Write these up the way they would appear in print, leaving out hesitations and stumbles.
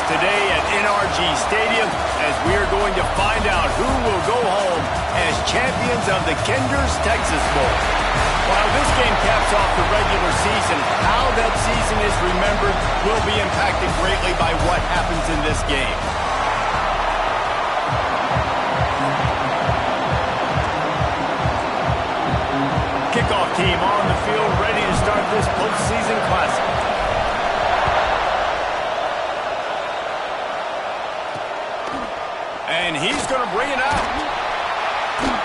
today at NRG Stadium as we are going to find out who will go home as champions of the Kinder's Texas Bowl. While this game caps off the regular season, how that season is remembered will be impacted greatly by what happens in this game. Kickoff team on the field ready to start this postseason classic. And he's going to bring it out.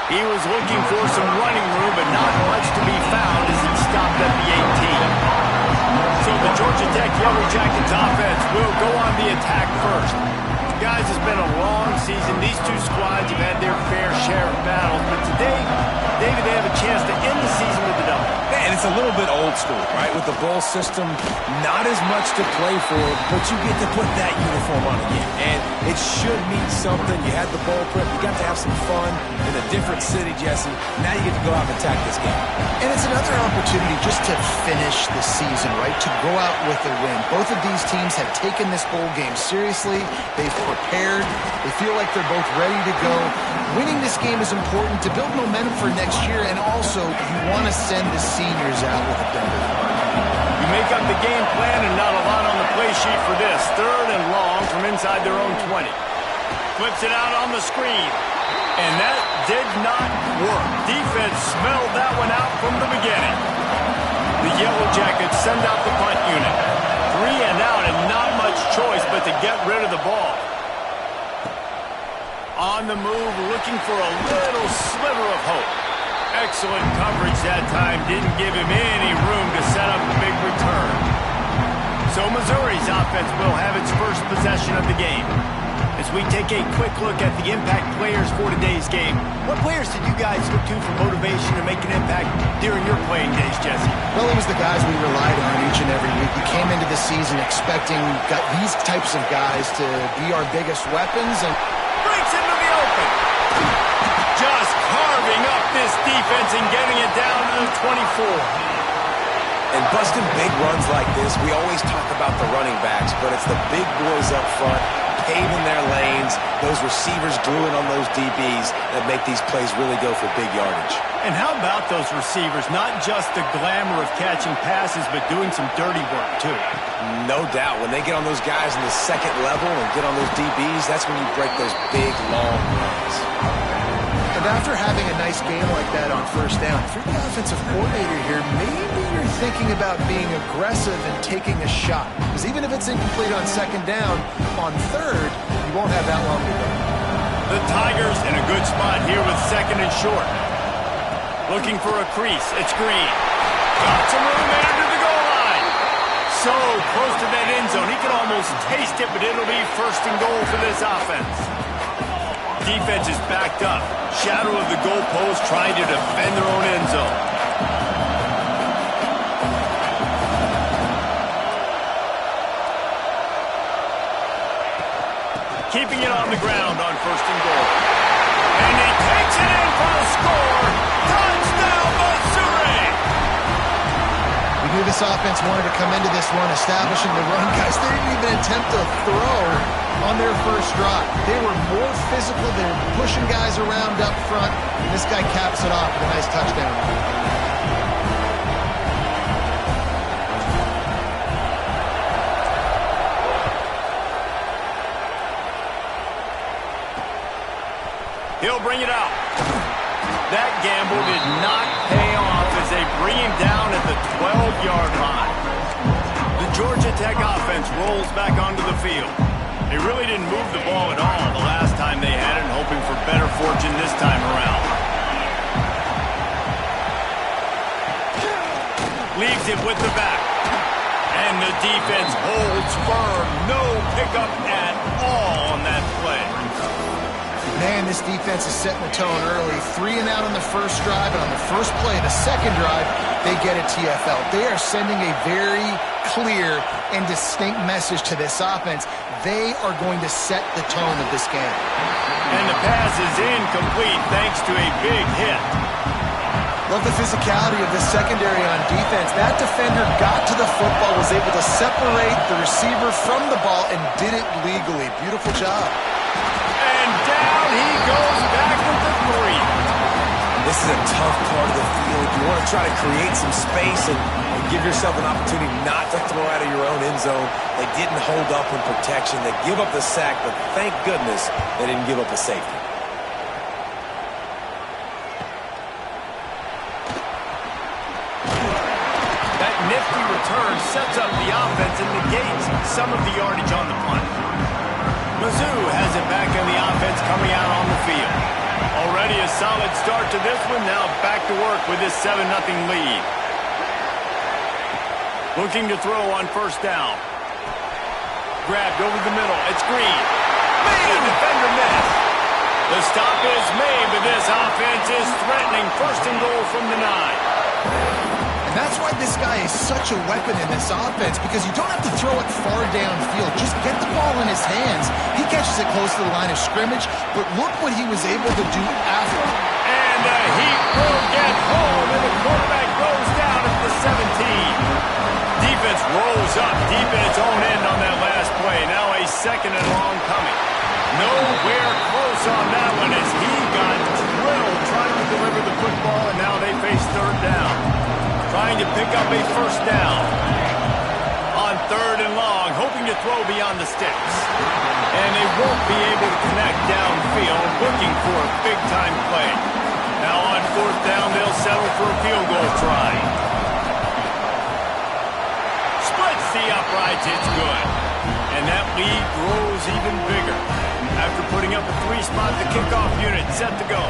He was looking for some running room, but not much to be found as it stopped at the 18. So the Georgia Tech Yellow Jackets offense will go on the attack first. Guys, it's been a long season. These two squads have had their fair share of battles, but today, David, they have a chance to end the season with the double. And it's a little bit old school, right? With the bowl system, not as much to play for, but you get to put that uniform on again. And it should mean something. You had the bowl prep. You got to have some fun in a different city, Jesse. Now you get to go out and attack this game. And it's another opportunity just to finish the season, right? To go out with a win. Both of these teams have taken this bowl game seriously. They've prepared. They feel like they're both ready to go. Winning this game is important to build momentum for next year, and also you want to send the seniors out with a W. You make up the game plan and not a lot on the play sheet for this. 3rd and long from inside their own 20. Flips it out on the screen. And that did not work. Defense smelled that one out from the beginning. The Yellow Jackets send out the punt unit. 3 and out and not much choice but to get rid of the ball. On the move, looking for a little sliver of hope. Excellent coverage that time. Didn't give him any room to set up a big return. So Missouri's offense will have its first possession of the game. As we take a quick look at the impact players for today's game, what players did you guys look to for motivation to make an impact during your playing days, Jesse? Well, it was the guys we relied on each and every week. We came into the season expecting these types of guys to be our biggest weapons, and breaks into the open. Just carving up this defense and getting it down to the 24. And busting big runs like this, we always talk about the running backs, but it's the big boys up front, paving their lanes, those receivers gluing on those DBs that make these plays really go for big yardage. And how about those receivers? Not just the glamour of catching passes, but doing some dirty work, too. No doubt. When they get on those guys in the second level and get on those DBs, that's when you break those big, long runs. And after having a nice game like that on first down, if you're the offensive coordinator here, maybe you're thinking about being aggressive and taking a shot. Because even if it's incomplete on second down, on third, you won't have that long to go. The Tigers in a good spot here with 2nd and short. Looking for a crease. It's Green. Got some room under the goal line. So close to that end zone. He can almost taste it, but it'll be 1st and goal for this offense. Defense is backed up. Shadow of the goalpost trying to defend their own end zone. Keeping it on the ground on 1st and goal. And he takes it in for the score. Touchdown, Missouri! We knew this offense wanted to come into this one establishing the run. Guys, they didn't even attempt to throw on their first drive. They were more physical. They were pushing guys around up front. And this guy caps it off with a nice touchdown. He'll bring it out. That gamble did not pay off as they bring him down at the 12-yard line. The Georgia Tech offense rolls back onto the field. They really didn't move the ball at all the last time they had it, hoping for better fortune this time around. Leaves it with the back. And the defense holds firm. No pickup at all on that play. Man, this defense is setting the tone early. 3 and out on the first drive, and on the first play of the second drive, they get a TFL. They are sending a very clear and distinct message to this offense. They are going to set the tone of this game. And the pass is incomplete thanks to a big hit. Love the physicality of this secondary on defense. That defender got to the football, was able to separate the receiver from the ball, and did it legally. Beautiful job. And down he goes back with the 3. This is a tough part of the field. You want to try to create some space and give yourself an opportunity not to throw out of your own end zone. They didn't hold up in protection. They give up the sack, but thank goodness they didn't give up a safety. That nifty return sets up the offense and negates some of the yardage on the punt. Mizz has it back in the offense coming out on the field. Already a solid start to this one. Now back to work with this 7-0 lead. Looking to throw on first down. Grabbed over the middle. It's Green. Made a defender miss. The stop is made, but this offense is threatening. First and goal from the 9. And that's why this guy is such a weapon in this offense, because you don't have to throw it far downfield. Just get the ball in his hands. He catches it close to the line of scrimmage, but look what he was able to do after. And the Heat will get home, and the quarterback goes down at the 17. Defense rolls up deep in its own end on that last play. Now a 2nd and long coming. Nowhere close on that one as he got drilled trying to deliver the football, and now they face 3rd down. Trying to pick up a first down. On 3rd and long, hoping to throw beyond the sticks. And they won't be able to connect downfield, looking for a big-time play. Now on 4th down, they'll settle for a field goal try. Splits the uprights, it's good. And that lead grows even bigger. After putting up a 3-spot, the kickoff unit set to go.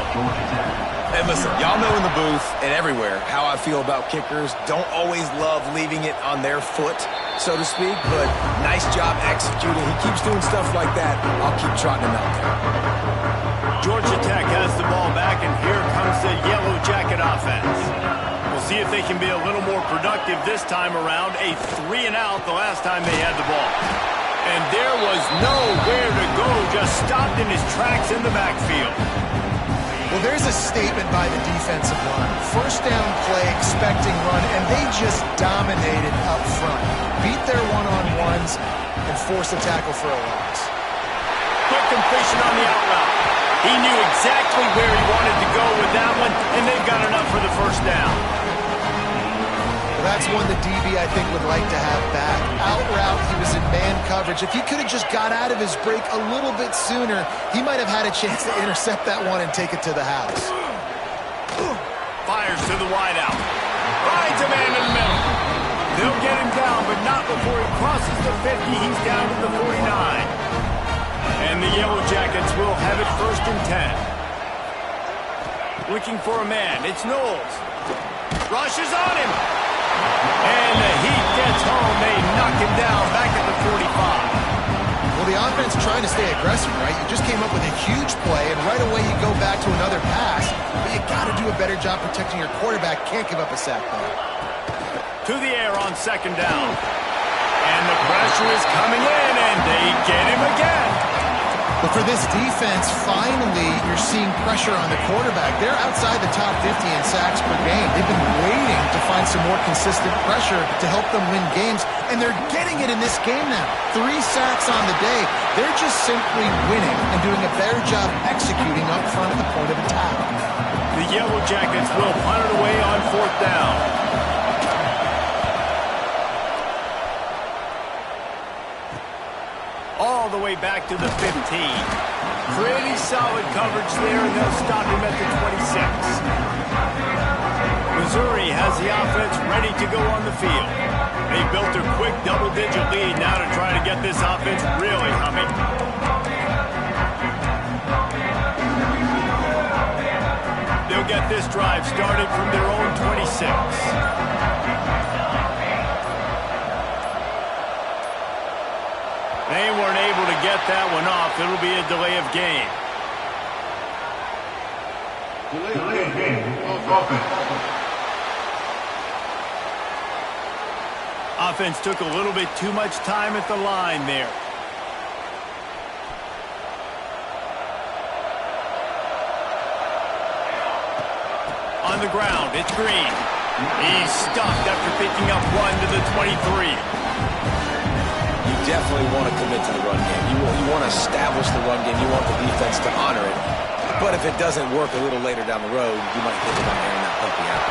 Hey, listen, y'all know in the booth and everywhere how I feel about kickers. Don't always love leaving it on their foot, so to speak, but nice job executing. He keeps doing stuff like that. I'll keep trotting him out there. Georgia Tech has the ball back, and here comes the Yellow Jacket offense. We'll see if they can be a little more productive this time around. A 3-and-out the last time they had the ball. And there was nowhere to go, just stopped in his tracks in the backfield. Well, there's a statement by the defensive line. First down play, expecting run, and they just dominated up front. Beat their one-on-ones and forced a tackle for a loss. Quick completion on the out route. He knew exactly where he wanted to go with that one, and they've got enough for the first down. That's one the DB, I think, would like to have back. Out route, he was in man coverage. If he could have just got out of his break a little bit sooner, he might have had a chance to intercept that one and take it to the house. Fires to the wideout. Finds a man in the middle. They'll get him down, but not before he crosses the 50. He's down to the 49. And the Yellow Jackets will have it 1st and 10. Looking for a man. It's Knowles. Rushes on him. And the Heat gets home. They knock him down back at the 45. Well, the offense trying to stay aggressive, right? You just came up with a huge play, and right away you go back to another pass. But you got to do a better job protecting your quarterback. Can't give up a sack there. To the air on 2nd down. And the pressure is coming in, and they get him again. But for this defense, finally, you're seeing pressure on the quarterback. They're outside the top 50 in sacks per game. They've been waiting to find some more consistent pressure to help them win games, and they're getting it in this game now. 3 sacks on the day. They're just simply winning and doing a better job executing up front at the point of attack. The Yellow Jackets will punt it away on 4th down. All the way back to the 15. Pretty solid coverage there, and they'll stop him at the 26. Missouri has the offense ready to go on the field. They built a quick double-digit lead now to try to get this offense really humming. They'll get this drive started from their own 26. They weren't able to get that one off. It'll be a delay of game. Delay of game. Offense. Offense took a little bit too much time at the line there. On the the ground. It's Green. He's stopped after picking up one to the 23. You definitely want to commit to the run game. You want to establish the run game. You want the defense to honor it. But if it doesn't work a little later down the road, you might think about airing that puppy out.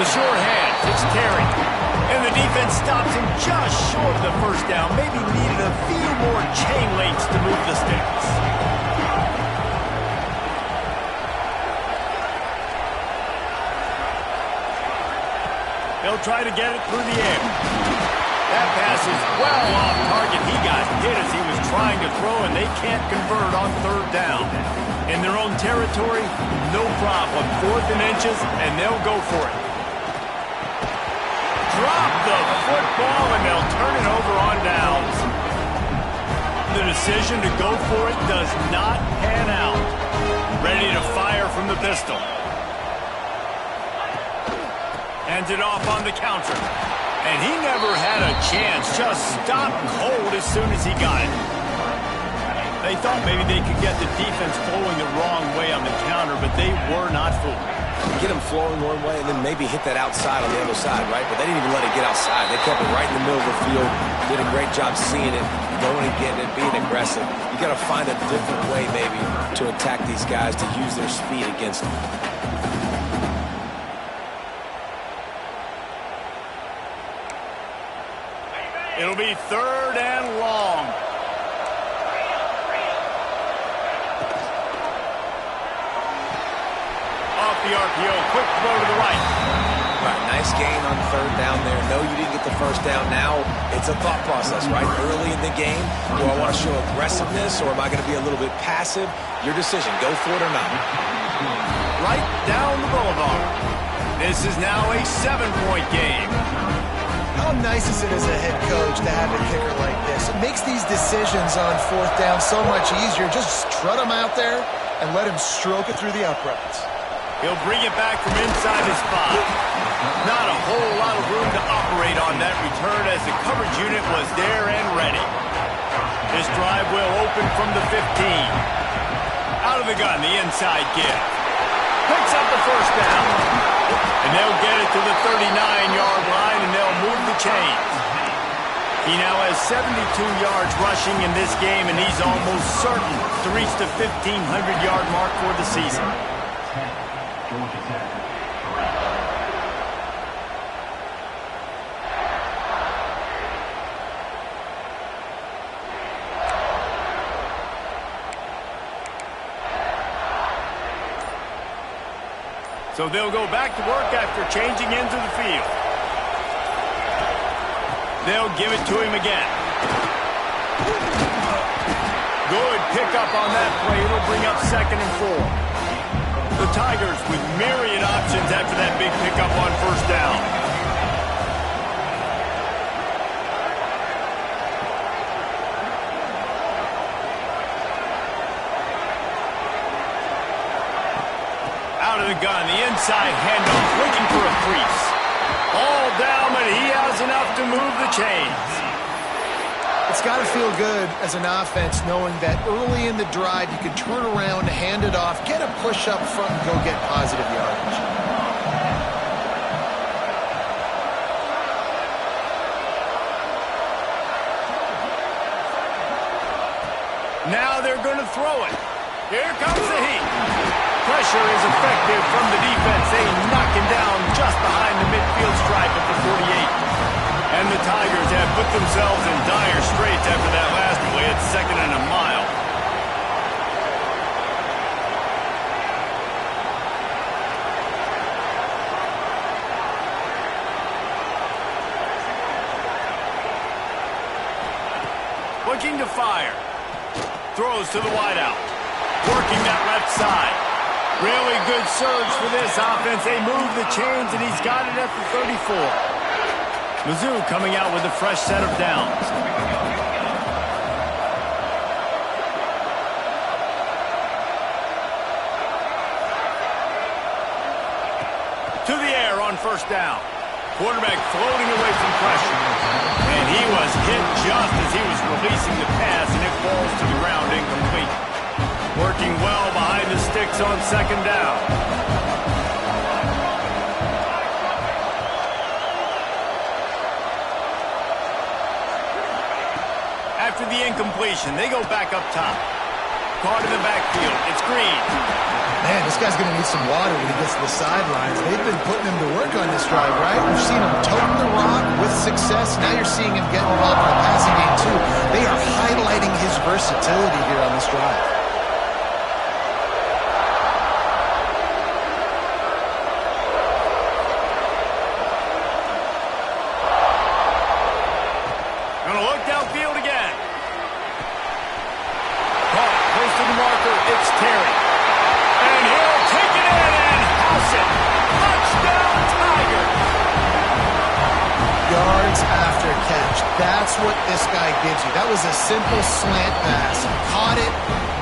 The short hand, it's Terry. And the defense stops him just short of the first down. Maybe needed a few more chain links to move the sticks. They'll try to get it through the air. That pass is well off target. He got hit as he was trying to throw, and they can't convert on third down. In their own territory, no problem. 4th and inches, and they'll go for it. Drop the football, and they'll turn it over on downs. The decision to go for it does not pan out. Ready to fire from the pistol. Hands it off on the counter. And he never had a chance. Just stopped cold as soon as he got it. They thought maybe they could get the defense flowing the wrong way on the counter, but they were not fooled. Get them flowing one way and then maybe hit that outside on the other side, right? But they didn't even let it get outside. They kept it right in the middle of the field. Did a great job seeing it, going and getting it, being aggressive. You got to find a different way maybe to attack these guys, to use their speed against them. It'll be 3rd and long. Off the RPO, quick throw to the right. Right, nice gain on 3rd down there. No, you didn't get the first down. Now it's a thought process, right? Early in the game, do I want to show aggressiveness or am I going to be a little bit passive? Your decision. Go for it or not. Right down the boulevard. This is now a 7-point game. How nice is it as a head coach to have a kicker like this? It makes these decisions on 4th down so much easier. Just strut him out there and let him stroke it through the uprights. He'll bring it back from inside his 5. Not a whole lot of room to operate on that return as the coverage unit was there and ready. This drive will open from the 15. Out of the gun, the inside give. Picks up the first down. And they'll get it to the 39-yard line, and they'll move the chains. He now has 72 yards rushing in this game, and he's almost certain to reach the 1,500-yard mark for the season. So they'll go back to work after changing into the field. They'll give it to him again. Good pickup on that play. It'll bring up 2nd and 4. The Tigers with myriad options after that big pickup on 1st down. Out of the gun, the inside handoff, looking for a crease. All down, but he has enough to move the chains. It's got to feel good as an offense knowing that early in the drive you can turn around, hand it off, get a push up front, and go get positive yardage. Now they're going to throw it. Here comes the heat. Pressure is effective from the defense. They knock him down just behind the midfield stripe at the 48. And the Tigers have put themselves in dire straits after that last play at 2nd and a mile. Looking to fire. Throws to the wideout. Working that left side. Really good surge for this offense. They move the chains, and he's got it at the 34. Mizz coming out with a fresh set of downs. To the air on 1st down. Quarterback floating away from pressure. And he was hit just as he was releasing the pass, and it falls to the ground incomplete. Working well behind the sticks on 2nd down. the incompletion. They go back up top. Caught in the backfield. It's Green. Man, this guy's going to need some water when he gets to the sidelines. They've been putting him to work on this drive, right? We've seen him toting the rock with success. Now you're seeing him get involved in the passing game, too. They are highlighting his versatility here on this drive. Gonna look downfield again. Caught, close to the marker. It's Terry. And he'll take it in and house it. Touchdown, Tigers. Yards after catch. That's what this guy gives you. That was a simple slant pass. Caught it,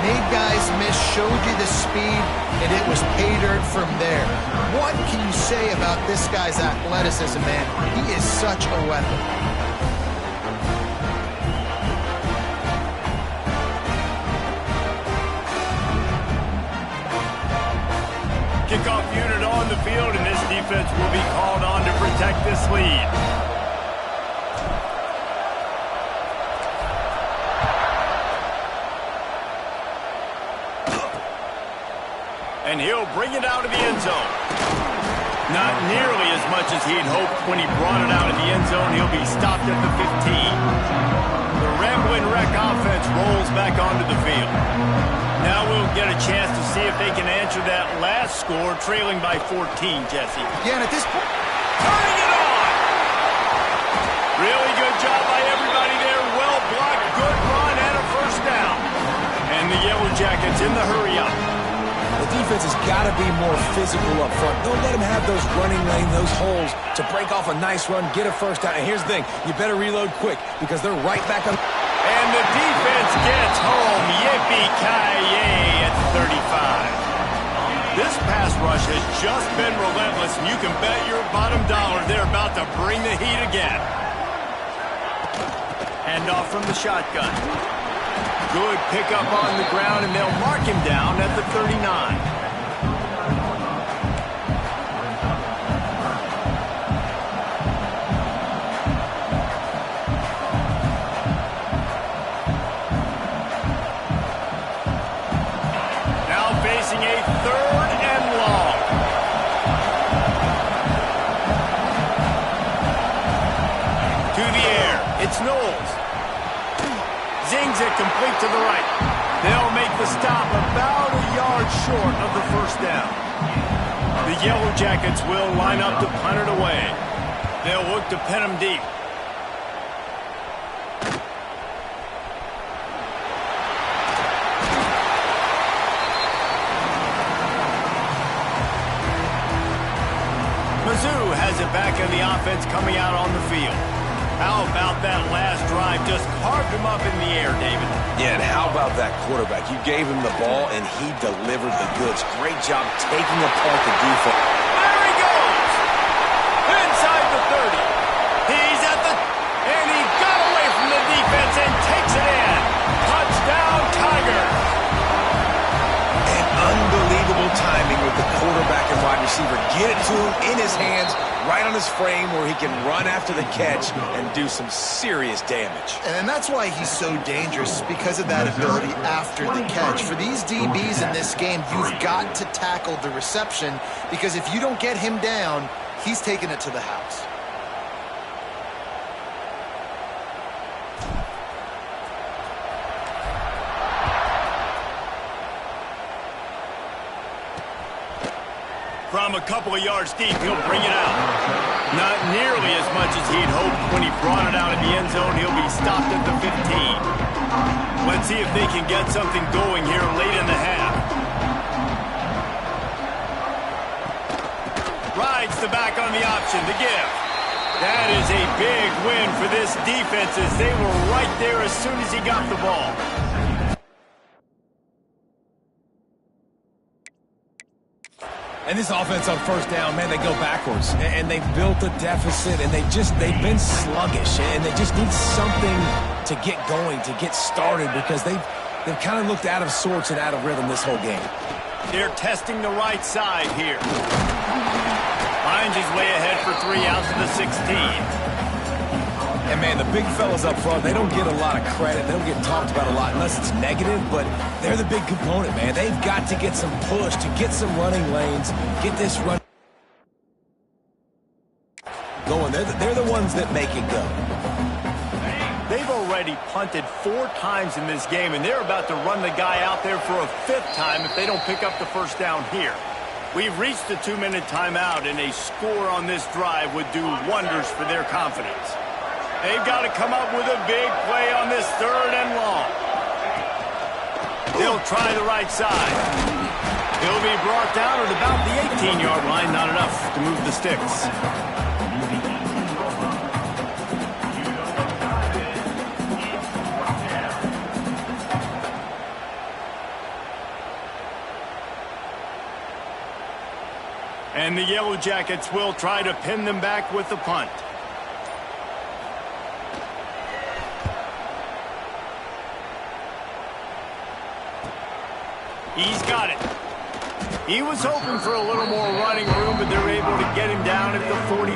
made guys miss, showed you the speed, and it was pay dirt from there. What can you say about this guy's athleticism, man? He is such a weapon. Kickoff unit on the field, and this defense will be called on to protect this lead. And he'll bring it out of the end zone. Not nearly as much as he'd hoped when he brought it out of the end zone. He'll be stopped at the 15. The Rambling Wreck offense rolls back onto the field. Now we'll get a chance to see if they can answer that last score, trailing by 14, Jesse. Yeah, and at this point, Turning it on! Really good job by everybody there. Well blocked, good run, and a first down. And the Yellow Jackets in the hurry-up. The defense has got to be more physical up front. Don't let them have those running lane, those holes to break off a nice run, get a first down. And here's the thing, you better reload quick because they're right back on. And the defense gets home. Yippee-ki-yay at 35. This pass rush has just been relentless, and you can bet your bottom dollar they're about to bring the heat again. Handoff from the shotgun. Good pickup on the ground, and they'll mark him down at the 39. Facing a third and long. To the air. It's Knowles. Zings it complete to the right. They'll make the stop about a yard short of the first down. The Yellow Jackets will line up to punt it away. They'll look to pin him deep. Mizz has it back in the offense coming out on the field. How about that last drive? Just carved him up in the air, David. Yeah, and how about that quarterback? You gave him the ball, and he delivered the goods. Great job taking apart the defense. There he goes! Inside the 30. He's at the... And he got away from the defense and takes it in. Touchdown, Tigers! And unbelievable timing with the quarterback and wide receiver. Get it to him in his hands, right on his frame where he can run after the catch and do some serious damage. and that's why he's so dangerous, because of that ability after the catch. For these DBs in this game, you've got to tackle the reception, because if you don't get him down, he's taking it to the house. From a couple of yards deep, he'll bring it out. Not nearly as much as he'd hoped when he brought it out in the end zone. He'll be stopped at the 15. Let's see if they can get something going here late in the half. Rides the back on the option to give. That is a big win for this defense, as they were right there as soon as he got the ball. And this offense on first down, man, they go backwards. And they've built a deficit, and they've been sluggish. And they just need something to get going, to get started, because they've kind of looked out of sorts and out of rhythm this whole game. They're testing the right side here. Finds his way ahead for 3 out to the 16. And, man, the big fellas up front, they don't get a lot of credit. They don't get talked about a lot unless it's negative, but they're the big component, man. They've got to get some push, to get some running lanes, get this run going. They're the ones that make it go. They've already punted 4 times in this game, and they're about to run the guy out there for a 5th time if they don't pick up the first down here. We've reached the 2-minute timeout, and a score on this drive would do wonders for their confidence. They've got to come up with a big play on this 3rd and long. They'll try the right side. He'll be brought down at about the 18-yard line, not enough to move the sticks. And the Yellow Jackets will try to pin them back with the punt. He's got it. He was hoping for a little more running room, but they're able to get him down at the 45.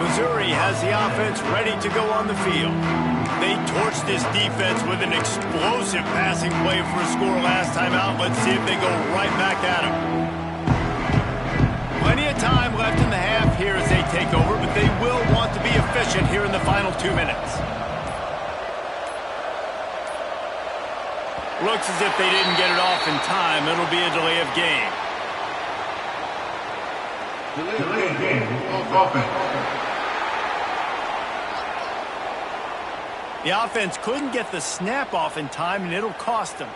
Missouri has the offense ready to go on the field. They torched this defense with an explosive passing play for a score last time out. Let's see if they go right back at him. Plenty of time left in the half here as they take over, but they will want to be efficient here in the final 2 minutes. Looks as if they didn't get it off in time. It'll be a delay of game. Delay of game. Offense. The offense couldn't get the snap off in time, and it'll cost them.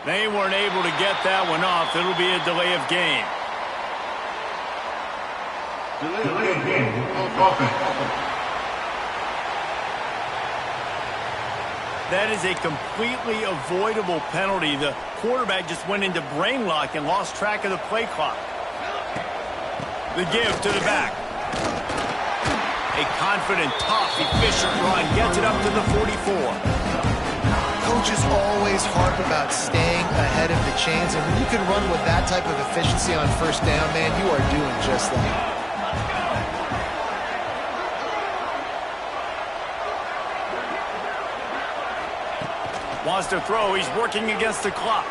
They weren't able to get that one off. It'll be a delay of game. Delay of game. Offense. That is a completely avoidable penalty. The quarterback just went into brain lock and lost track of the play clock. The give to the back. A confident, tough, efficient run gets it up to the 44. Coaches always harp about staying ahead of the chains, and when you can run with that type of efficiency on first down, man, you are doing just that. Wants to throw. He's working against the clock.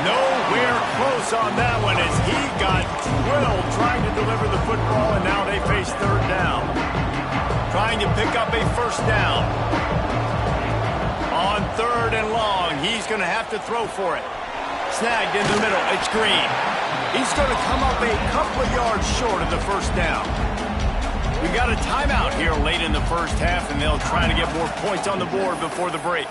Nowhere close on that one as he got drilled trying to deliver the football, and now they face 3rd down. Trying to pick up a first down. On 3rd and long, he's going to have to throw for it. Snagged in the middle. It's Green. He's going to come up a couple of yards short of the first down. We've got a timeout here late in the first half, and they'll try to get more points on the board before the break.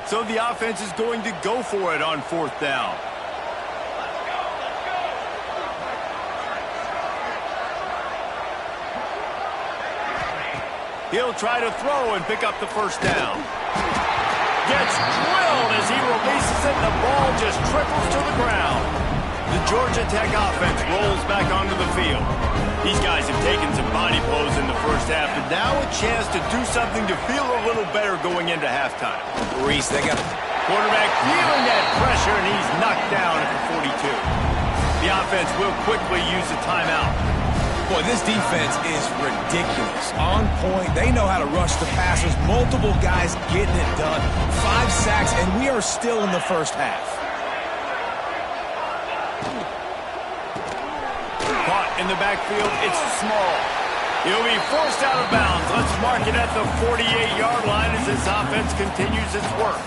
So the offense is going to go for it on 4th down. He'll try to throw and pick up the first down. Gets drilled as he releases it, and the ball just trickles to the ground. The Georgia Tech offense rolls back onto the field. These guys have taken some body blows in the first half, but now a chance to do something to feel a little better going into halftime. Reese, they got quarterback feeling that pressure, and he's knocked down at the 42. The offense will quickly use a timeout. Boy, this defense is ridiculous. On point. They know how to rush the passers. Multiple guys getting it done. 5 sacks, and we are still in the first half. Caught in the backfield. It's small. He'll be forced out of bounds. Let's mark it at the 48-yard line as this offense continues its work.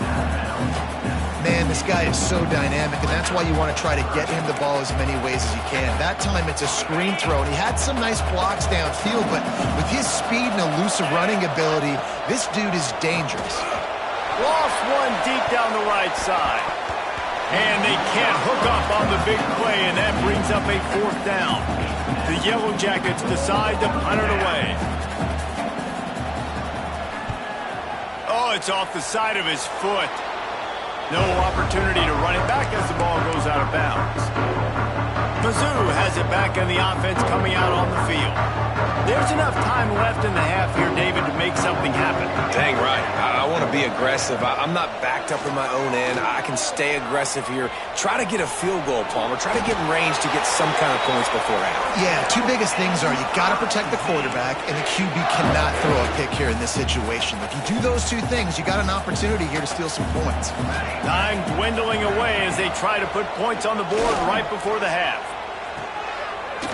Man, this guy is so dynamic, and that's why you want to try to get him the ball as many ways as you can. That time, it's a screen throw, and he had some nice blocks downfield, but with his speed and elusive running ability, this dude is dangerous. Lost one deep down the right side. And they can't hook up on the big play, and that brings up a 4th down. The Yellow Jackets decide to punt it away. Oh, Oh, it's off the side of his foot. No opportunity to run it back as the ball goes out of bounds. Mizz has it back in the offense coming out on the field. There's enough time left in the half here, David, to make something happen. Dang right. I want to be aggressive. I'm not backed up in my own end. I can stay aggressive here. Try to get a field goal, Palmer. Try to get in range to get some kind of points before half. Yeah, two biggest things are you got to protect the quarterback, and the QB cannot throw a pick here in this situation. If you do those two things, you got an opportunity here to steal some points. Time dwindling away as they try to put points on the board right before the half.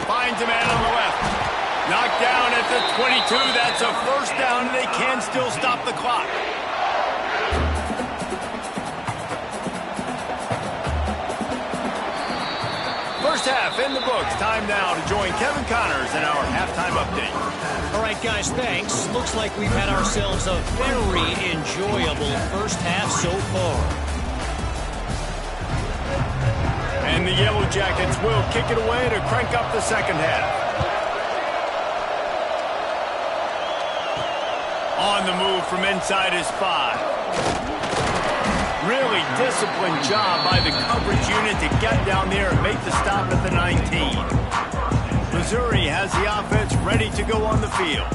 Finds a man on the left. Knocked down at the 22. That's a first down, and they can still stop the clock. First half in the books. Time now to join Kevin Connors in our halftime update. All right, guys, thanks. Looks like we've had ourselves a very enjoyable first half so far. And the Yellow Jackets will kick it away to crank up the second half. On the move from inside his 5. Really disciplined job by the coverage unit to get down there and make the stop at the 19. Missouri has the offense ready to go on the field.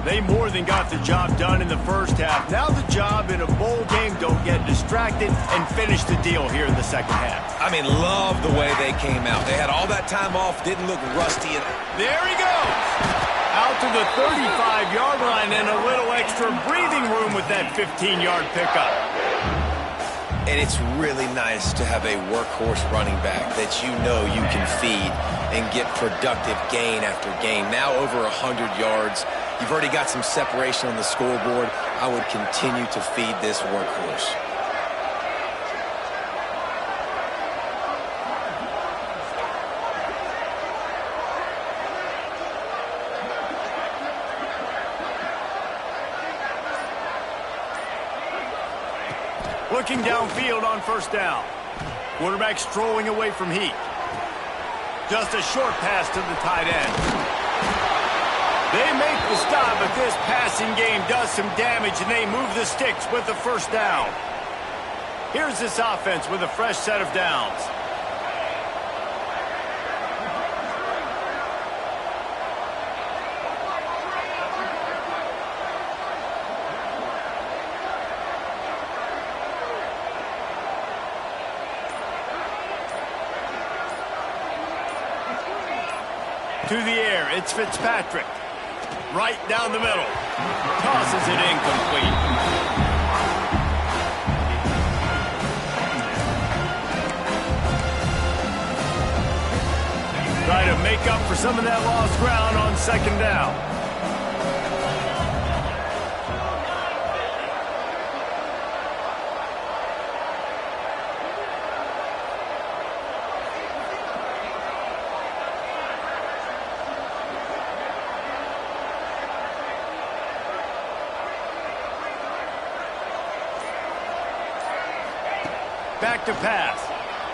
They more than got the job done in the first half. Now the job in a bowl game, don't get distracted and finish the deal here in the second half. I mean, love the way they came out. They had all that time off, didn't look rusty. And there he goes! Out to the 35-yard line and a little extra breathing room with that 15-yard pickup. And it's really nice to have a workhorse running back that you know you can feed and get productive gain after gain. Now over 100 yards. You've already got some separation on the scoreboard. I would continue to feed this workhorse. Looking downfield on first down. Quarterback strolling away from heat. Just a short pass to the tight end. They make the stop, but this passing game does some damage, and they move the sticks with the first down. Here's this offense with a fresh set of downs. To the air, it's Fitzpatrick. Right down the middle. Tosses it incomplete. Try to make up for some of that lost ground on second down. Back to pass.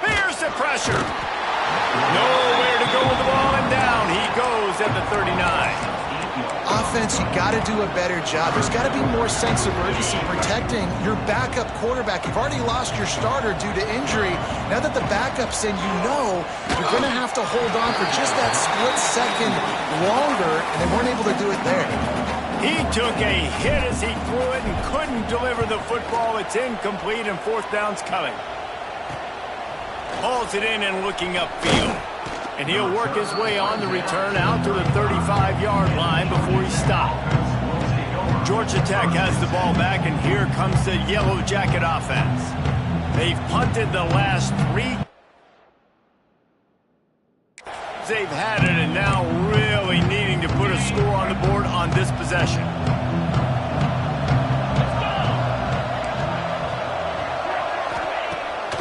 Here's the pressure. Nowhere to go with the ball, and down he goes at the 39. Offense, you got to do a better job. There's got to be more sense of urgency protecting your backup quarterback. You've already lost your starter due to injury. Now that the backup's in, you know you're going to have to hold on for just that split second longer, and they weren't able to do it there. He took a hit as he threw it and couldn't deliver the football. It's incomplete, and fourth down's coming. Hauls it in and looking upfield. And he'll work his way on the return out to the 35-yard line before he stopped. Georgia Tech has the ball back, and here comes the Yellow Jacket offense. They've punted the last 3. They've had it, and now really needing to put a score on the board on this possession.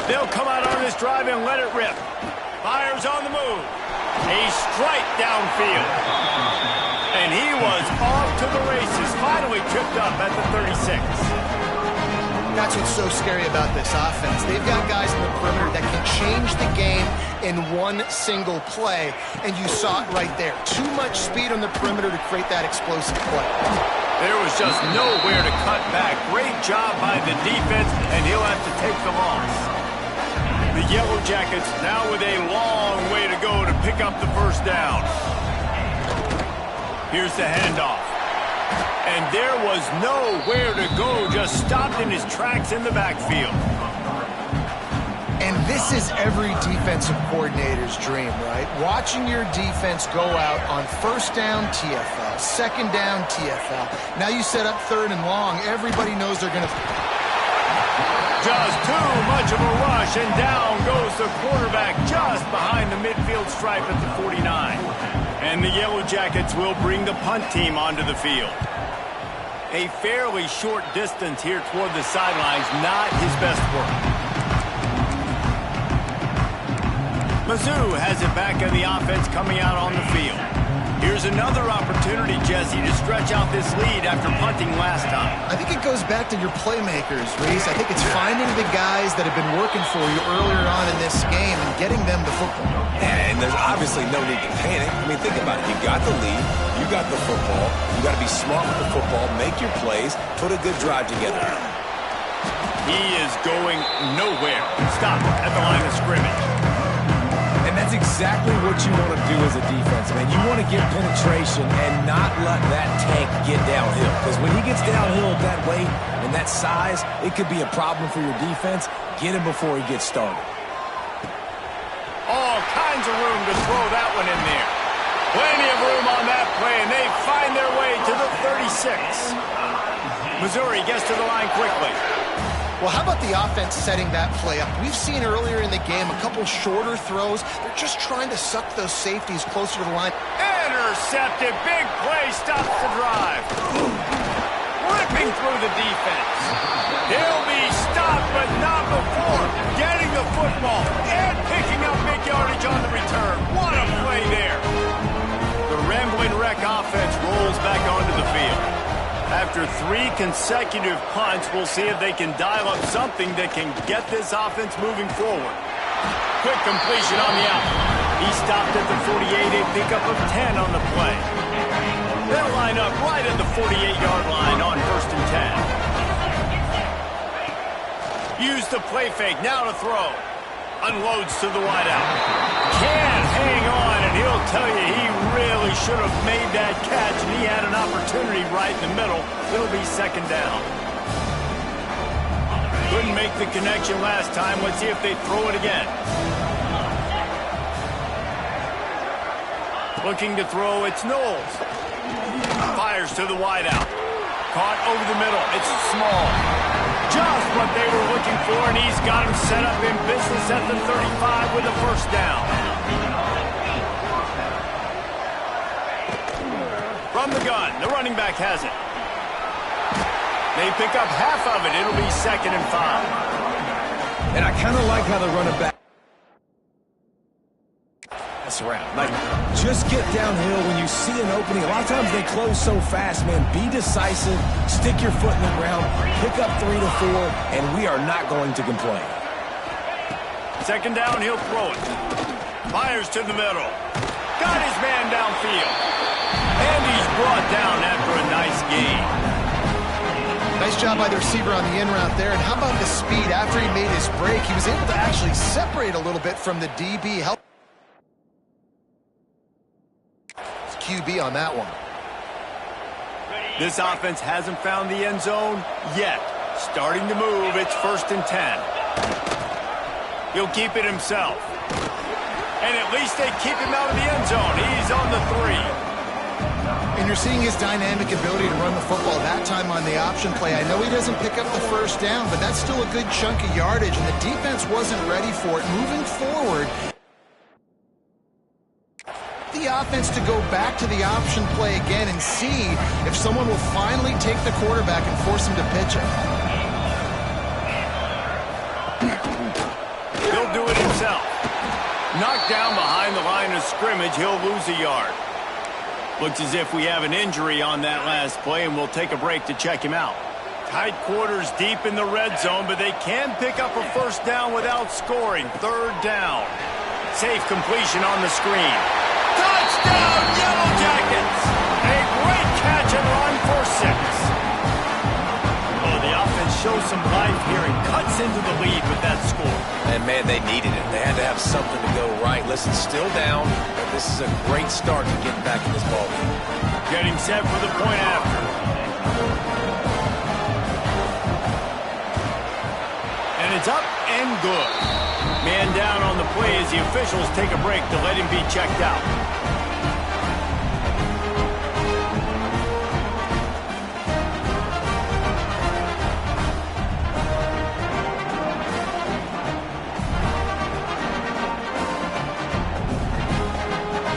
They'll come out on this drive and let it rip. Fires on the move. A strike downfield. And he was off to the races. Finally tripped up at the 36. That's what's so scary about this offense. They've got guys in the perimeter that can change the game in one single play. And you saw it right there. Too much speed on the perimeter to create that explosive play. There was just nowhere to cut back. Great job by the defense, and he'll have to take the loss. The Yellow Jackets now with a long way to go to pick up the first down. Here's the handoff. And there was nowhere to go, just stopped in his tracks in the backfield. And this is every defensive coordinator's dream, right? Watching your defense go out on first down, TFL, second down, TFL. Now you set up third and long. Everybody knows they're going to... Just too much of a rush, and down goes the quarterback just behind the midfield stripe at the 49. And the Yellow Jackets will bring the punt team onto the field. A fairly short distance here toward the sidelines, not his best work. Mizz has it back in the offense coming out on the field. Here's another opportunity, Jesse, to stretch out this lead after punting last time. I think it goes back to your playmakers, Reese. I think it's finding the guys that have been working for you earlier on in this game and getting them the football. And there's obviously no need to panic. I mean, think about it. You got the lead. You got the football. You got to be smart with the football. Make your plays. Put a good drive together. He is going nowhere. Stop at the line of scrimmage. And that's exactly what you want to do as a defense, man. You want to get penetration and not let that tank get downhill. Because when he gets downhill that weight and that size, it could be a problem for your defense. Get him before he gets started. All kinds of room to throw that one in there. Plenty of room on that play, and they find their way to the 36. Missouri gets to the line quickly. Well, how about the offense setting that play up? We've seen earlier in the game a couple shorter throws. They're just trying to suck those safeties closer to the line. Intercepted. Big play stops the drive. Ripping through the defense. He'll be stopped, but not before getting the football and picking up big yardage on the return. What a play there. The Rambling Wreck offense rolls back onto the field. After 3 consecutive punts, we'll see if they can dial up something that can get this offense moving forward. Quick completion on the out. He stopped at the 48, a pickup of 10 on the play. They'll line up right at the 48-yard line on 1st and 10. Use the play fake, now to throw. Unloads to the wideout. Can't hang on, and he'll tell you he really should have made that catch, and he had an opportunity right in the middle. It'll be second down. Couldn't make the connection last time. Let's see if they throw it again. Looking to throw, it's Knowles. Fires to the wideout. Caught over the middle. It's small. Just what they were looking for, and he's got him set up in business at the 35 with a first down. From the gun, the running back has it. They pick up half of it. It'll be 2nd and 5. And I kind of like how the running back around. Like, just get downhill when you see an opening. A lot of times they close so fast, man. Be decisive, stick your foot in the ground, pick up 3 to 4, and we are not going to complain. Second down, he'll throw it. Fires to the middle. Got his man downfield. And he's brought down after a nice gain. Nice job by the receiver on the in route there. And how about the speed? After he made his break, he was able to actually separate a little bit from the DB. Help QB on that one. This offense hasn't found the end zone yet. Starting to move. It's 1st and 10. He'll keep it himself. And at least they keep him out of the end zone. He's on the 3. And you're seeing his dynamic ability to run the football that time on the option play. I know he doesn't pick up the first down, but that's still a good chunk of yardage, and the defense wasn't ready for it. Moving forward, the offense to go back to the option play again and see if someone will finally take the quarterback and force him to pitch it. He'll do it himself. Knocked down behind the line of scrimmage, he'll lose a yard. Looks as if we have an injury on that last play, and we'll take a break to check him out. Tight quarters deep in the red zone, but they can pick up a first down without scoring. 3rd down. Safe completion on the screen. Touchdown, Yellow Jackets! A great catch and run for 6. into the lead with that score. And, man, they needed it. They had to have something to go right. Listen, still down, but this is a great start to getting back in this ballgame. Getting set for the point after. And it's up and good. Man down on the play as the officials take a break to let him be checked out.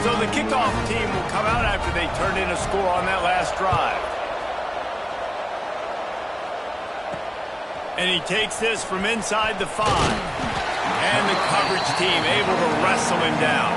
So the kickoff team will come out after they turned in a score on that last drive. And he takes this from inside the 5. And the coverage team able to wrestle him down.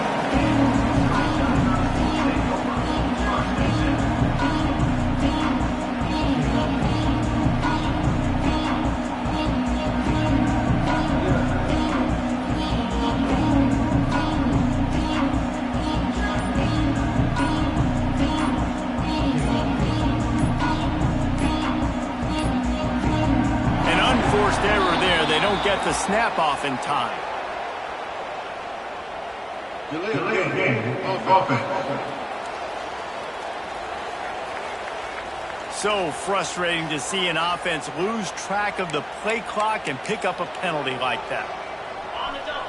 Error there. They don't get the snap off in time. Delayed game of offense. So frustrating to see an offense lose track of the play clock and pick up a penalty like that. On the double.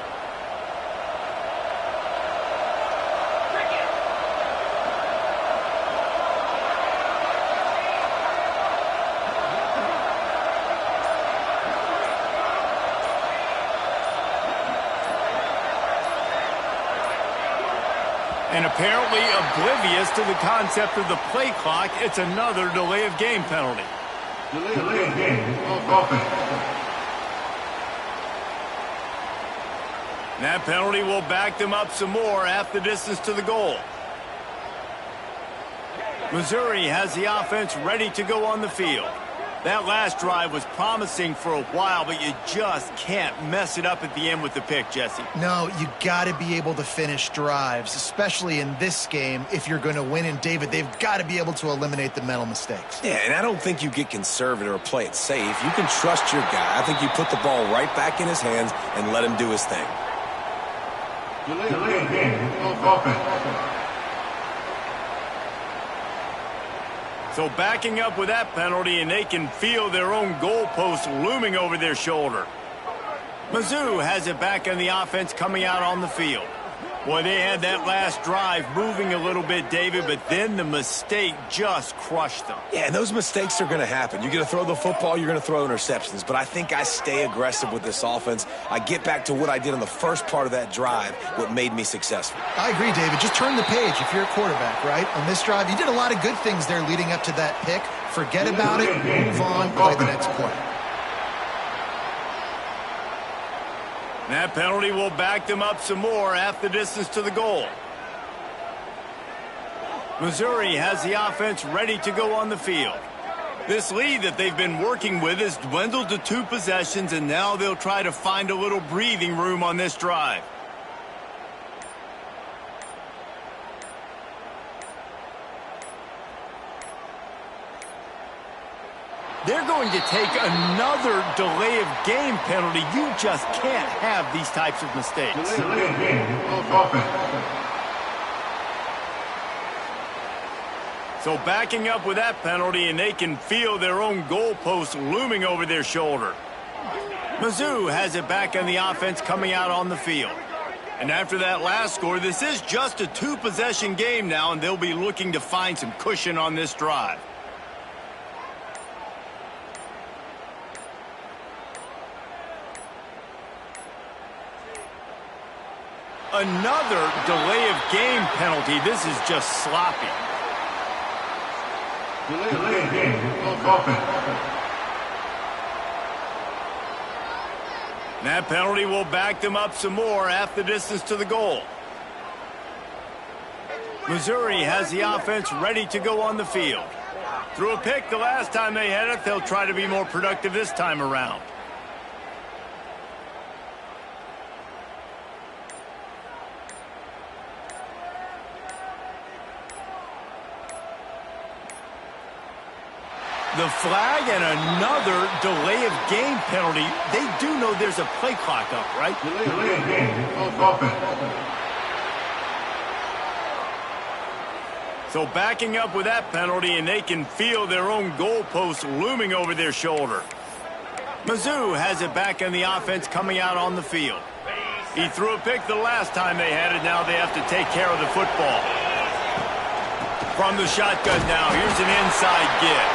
And apparently oblivious to the concept of the play clock, it's another delay of game penalty. Delayed game of offense. That penalty will back them up some more half the distance to the goal. Missouri has the offense ready to go on the field. That last drive was promising for a while, but you just can't mess it up at the end with the pick, Jesse. No, you got to be able to finish drives, especially in this game if you're going to win. And, David, they've got to be able to eliminate the mental mistakes. Yeah, and I don't think you get conservative or play it safe. You can trust your guy. I think you put the ball right back in his hands and let him do his thing. Delayed game of offense. So backing up with that penalty, and they can feel their own goalpost looming over their shoulder. Mizzou has it back on the offense coming out on the field. Boy, they had that last drive moving a little bit, David, but then the mistake just crushed them. Yeah, and those mistakes are going to happen. You're going to throw the football, you're going to throw interceptions. But I think I stay aggressive with this offense. I get back to what I did on the first part of that drive, what made me successful. I agree, David. Just turn the page if you're a quarterback, right? On this drive, you did a lot of good things there leading up to that pick. Forget about it, move on, play the next play. That penalty will back them up some more half the distance to the goal. Missouri has the offense ready to go on the field. This lead that they've been working with has dwindled to 2 possessions, and now they'll try to find a little breathing room on this drive. They're going to take another delay of game penalty. You just can't have these types of mistakes. Delayed game of offense. So backing up with that penalty, and they can feel their own goalpost looming over their shoulder. Mizzou has it back on the offense coming out on the field. And after that last score, this is just a 2-possession game now, and they'll be looking to find some cushion on this drive. Another delay of game penalty. This is just sloppy. Delayed game of offense. That penalty will back them up some more half the distance to the goal. Missouri has the offense ready to go on the field. Threw a pick the last time they had it. They'll try to be more productive this time around. The flag and another delay of game penalty. They do know there's a play clock up, right? Delay of game. Offense. So backing up with that penalty, and they can feel their own goalpost looming over their shoulder. Mizz has it back in the offense coming out on the field. He threw a pick the last time they had it. Now they have to take care of the football. From the shotgun now, here's an inside give.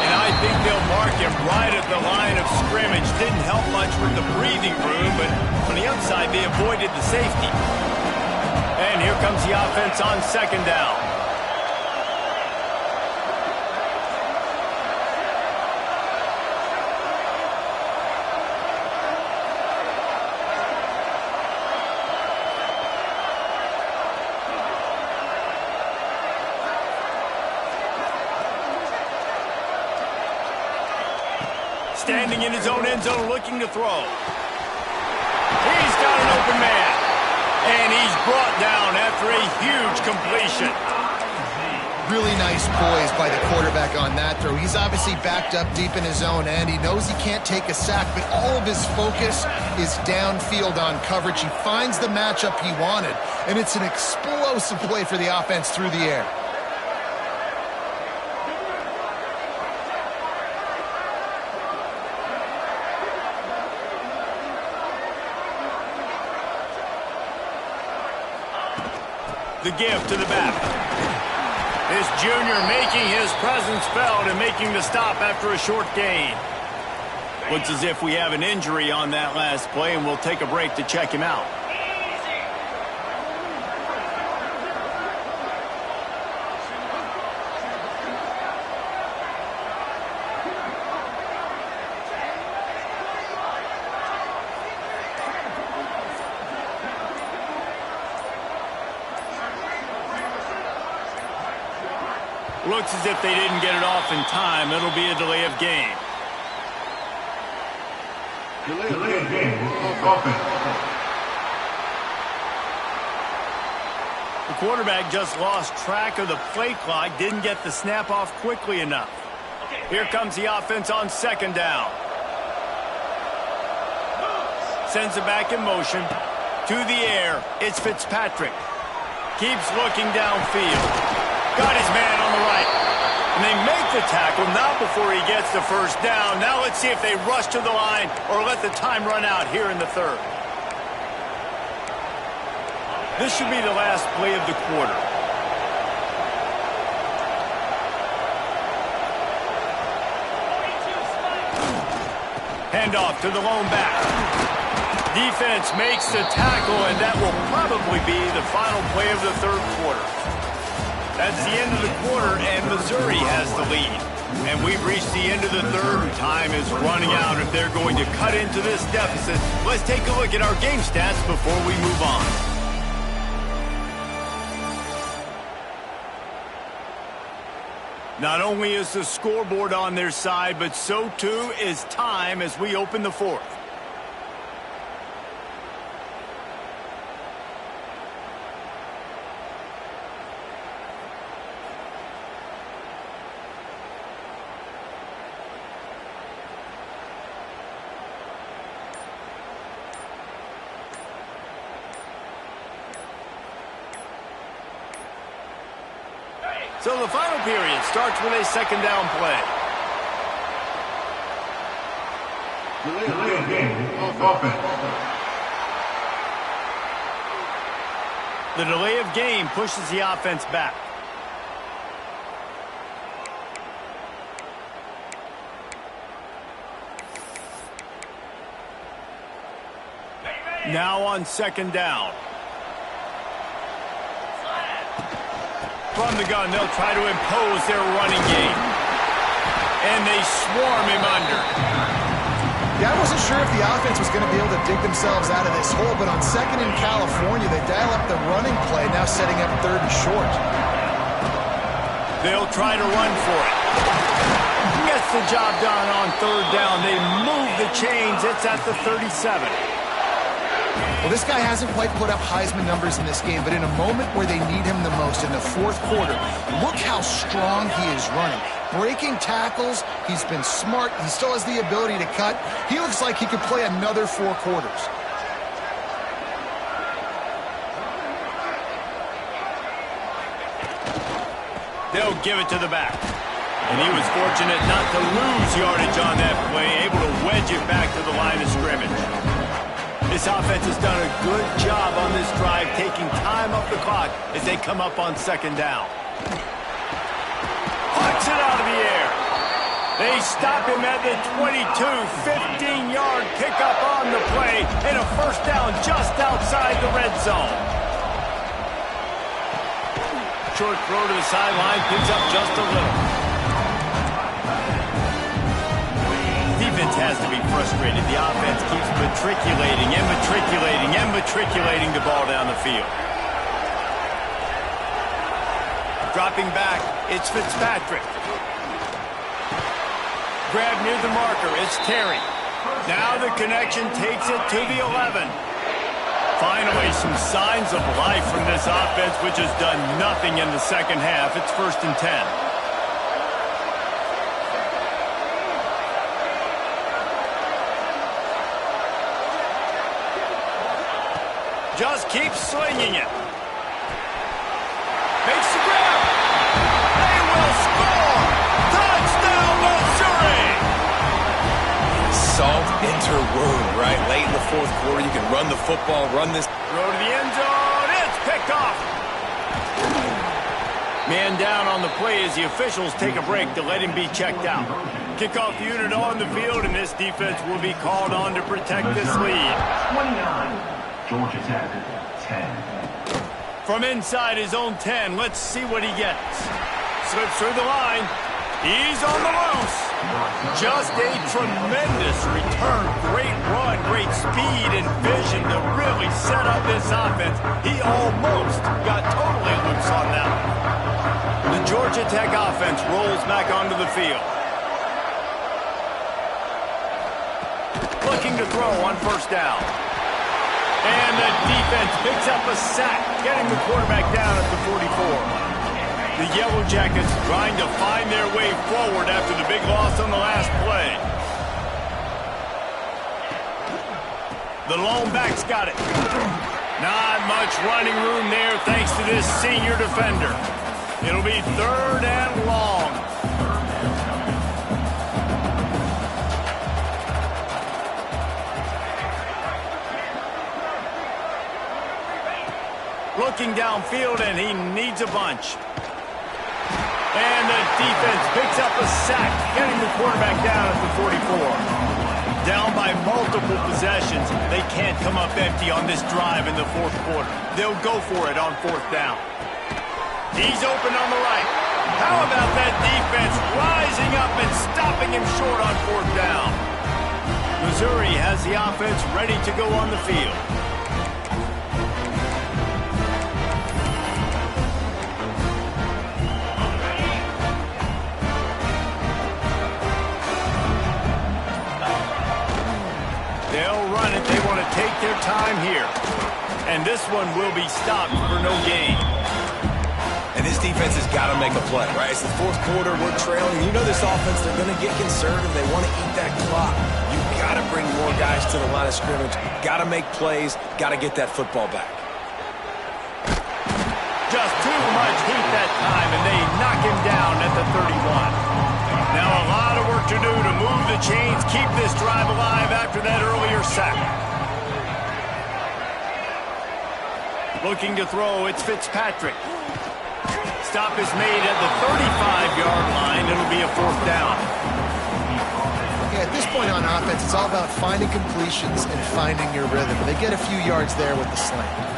And I think they'll mark him right at the line of scrimmage. Didn't help much with the breathing room, but on the outside they avoided the safety. And here comes the offense on second down. Standing in his own end zone looking to throw. He's got an open man. And he's brought down after a huge completion. Really nice poise by the quarterback on that throw. He's obviously backed up deep in his own end. He knows he can't take a sack, but all of his focus is downfield on coverage. He finds the matchup he wanted, and it's an explosive play for the offense through the air. The give to the back. This junior making his presence felt and making the stop after a short gain. Looks as if we have an injury on that last play, and we'll take a break to check him out. Looks as if they didn't get it off in time. It'll be a delay of game. Delay of game. Offense. The quarterback just lost track of the play clock, didn't get the snap off quickly enough. Here comes the offense on second down. Sends it back in motion. To the air, it's Fitzpatrick. Keeps looking downfield. Got his man on the right. And they make the tackle, not before he gets the first down. Now let's see if they rush to the line or let the time run out here in the third. This should be the last play of the quarter. Handoff to the lone back. Defense makes the tackle, and that will probably be the final play of the third quarter. That's the end of the quarter, and Missouri has the lead. And we've reached the end of the third. Time is running out if they're going to cut into this deficit. Let's take a look at our game stats before we move on. Not only is the scoreboard on their side, but so too is time as we open the fourth. So the final period starts with a second down play. Delay of game. Offense. The delay of game pushes the offense back. Now on second down. From the gun, they'll try to impose their running game. And they swarm him under. Yeah, I wasn't sure if the offense was going to be able to dig themselves out of this hole, but on second in California, they dial up the running play, now setting up third and short. They'll try to run for it. Gets the job done on third down. They move the chains. It's at the 37. Well, this guy hasn't quite put up Heisman numbers in this game, but in a moment where they need him the most in the fourth quarter, look how strong he is running. breaking tackles. He's been smart. He still has the ability to cut. He looks like he could play another 4 quarters. They'll give it to the back. And he was fortunate not to lose yardage on that play, able to wedge it back to the line of scrimmage. This offense has done a good job on this drive, taking time off the clock as they come up on 2nd down. Puts it out of the air. They stop him at the 22, 15-yard pickup on the play, and a 1st down just outside the red zone. Short throw to the sideline, picks up just a little. Defense has to be frustrated. The offense keeps matriculating the ball down the field. Dropping back, it's Fitzpatrick. Grab near the marker, it's Terry. Now the connection takes it to the 11. Finally, some signs of life from this offense, which has done nothing in the 2nd half. It's 1st and 10. Just keeps slinging it. Makes the grab. They will score. Touchdown, Missouri. Salt enter wound, right? Late in the 4th quarter, you can run the football, run this. Throw to the end zone. It's picked off. Man down on the play as the officials take a break to let him be checked out. Kickoff unit on the field, and this defense will be called on to protect this lead. 29. Georgia Tech, 10. From inside his own 10, let's see what he gets. Slips through the line. He's on the loose. Just a tremendous return. Great run, great speed and vision to really set up this offense. He almost got totally loose on that one. The Georgia Tech offense rolls back onto the field. Looking to throw on 1st down. And the defense picks up a sack, getting the quarterback down at the 44. The Yellow Jackets trying to find their way forward after the big loss on the last play. The lone back's got it. Not much running room there thanks to this senior defender. It'll be 3rd and long. Looking downfield, and he needs a bunch. And the defense picks up a sack, getting the quarterback down at the 44. Down by multiple possessions. They can't come up empty on this drive in the 4th quarter. They'll go for it on 4th down. He's open on the right. How about that defense rising up and stopping him short on 4th down? Missouri has the offense ready to go on the field. They'll run it. They want to take their time here. And this one will be stopped for no gain. And this defense has got to make a play, right? It's the 4th quarter. We're trailing. You know this offense, they're going to get conservative. They want to eat that clock. You've got to bring more guys to the line of scrimmage. Got to make plays. Got to get that football back. Just too much heat that time, and they knock him down at the 31. Now a lot of work to do to move the chains, keep this drive alive after that earlier sack. Looking to throw, it's Fitzpatrick. Stop is made at the 35-yard line. It'll be a 4th down. Yeah, at this point on offense, it's all about finding completions and finding your rhythm. They get a few yards there with the slant.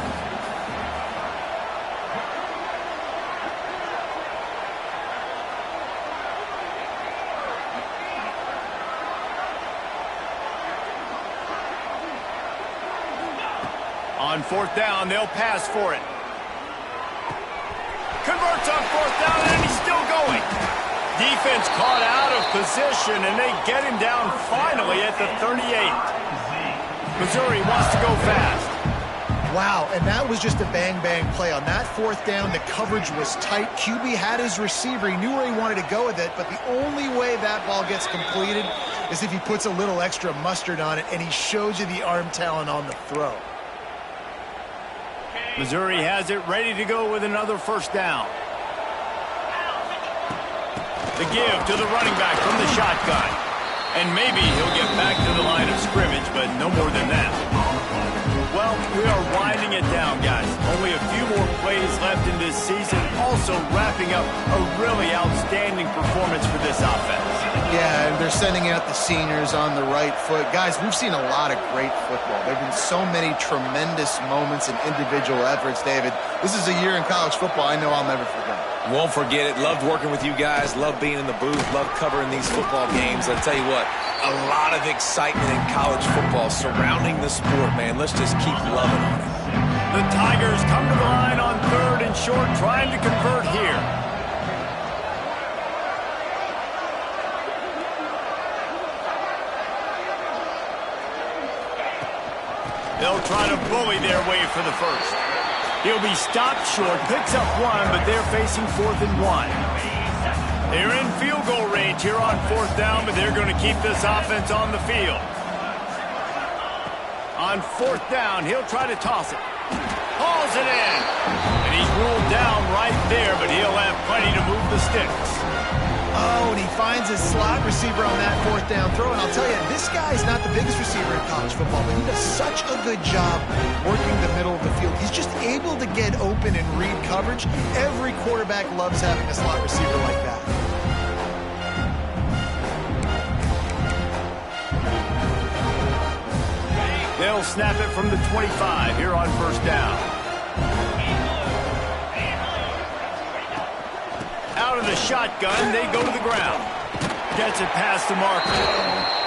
On 4th down, they'll pass for it. Converts on 4th down, and he's still going. Defense caught out of position, and they get him down finally at the 38. Missouri wants to go fast. Wow, and that was just a bang-bang play. On that fourth down, the coverage was tight. QB had his receiver. He knew where he wanted to go with it, but the only way that ball gets completed is if he puts a little extra mustard on it, and he shows you the arm talent on the throw. Missouri has it ready to go with another first down. The give to the running back from the shotgun. And maybe he'll get back to the line of scrimmage, but no more than that. Well, we are winding it down, guys. Only a few more plays left in this season. Also wrapping up a really outstanding performance for this offense. Yeah, and they're sending out the seniors on the right foot. Guys, we've seen a lot of great football. There have been so many tremendous moments and individual efforts, David. This is a year in college football I know I'll never forget. Won't forget it. Loved working with you guys. Loved being in the booth. Loved covering these football games. I'll tell you what, a lot of excitement in college football surrounding the sport, man. Let's just keep loving on it. The Tigers come to the line on 3rd and short, trying to convert here. They'll try to bully their way for the first. He'll be stopped short, picks up 1, but they're facing 4th and 1. They're in field goal range here on 4th down, but they're going to keep this offense on the field. On 4th down, he'll try to toss it. Hauls it in. And he's ruled down right there, but he'll have plenty to move the sticks. Oh, and he finds his slot receiver on that 4th down throw. And I'll tell you, this guy's not the biggest receiver in college football, but he does such a good job working the middle of the field. He's just able to get open and read coverage. Every quarterback loves having a slot receiver like that. They'll snap it from the 25 here on 1st down. Out of the shotgun, they go to the ground. Gets it past the marker.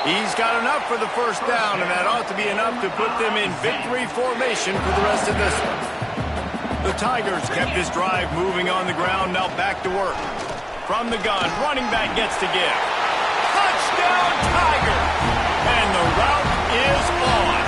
He's got enough for the 1st down, and that ought to be enough to put them in victory formation for the rest of this one. The Tigers kept this drive moving on the ground, now back to work. From the gun, running back gets to give. Touchdown, Tigers! And the route is on.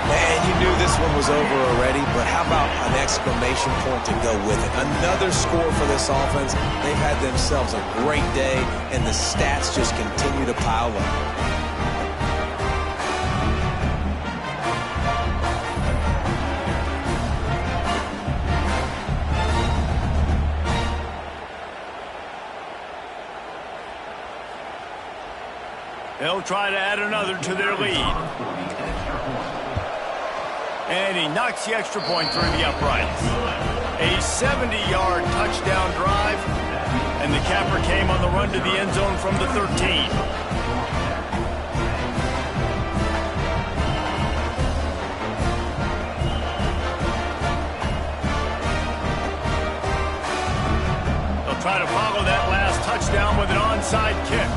Man, you knew this one was over already, but how about an exclamation point to go with it? Another score for this offense. They've had themselves a great day, and the stats just continue to pile up. They'll try to add another to their lead. And he knocks the extra point through the uprights. A 70-yard touchdown drive, and the capper came on the run to the end zone from the 13. They'll try to follow that last touchdown with an onside kick.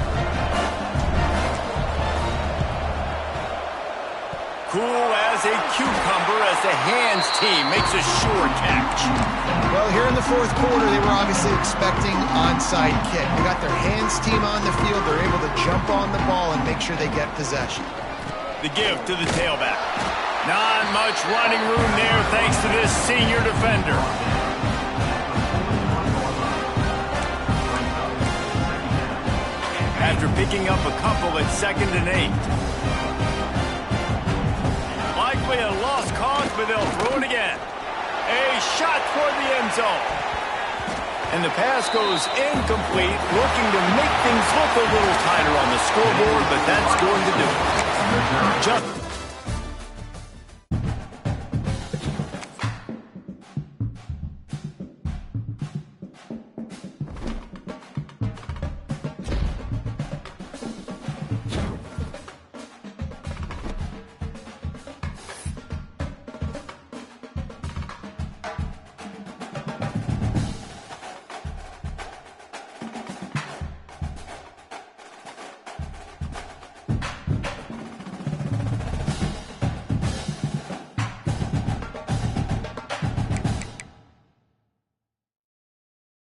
Cool as a cucumber as the hands team makes a sure catch. Well, here in the 4th quarter, they were obviously expecting onside kick. They got their hands team on the field. They're able to jump on the ball and make sure they get possession. The give to the tailback. Not much running room there thanks to this senior defender. After picking up a couple at 2nd and 8. Likely a lost cause, but they'll throw it again. A shot toward the end zone. And the pass goes incomplete, looking to make things look a little tighter on the scoreboard, but that's going to do it. Just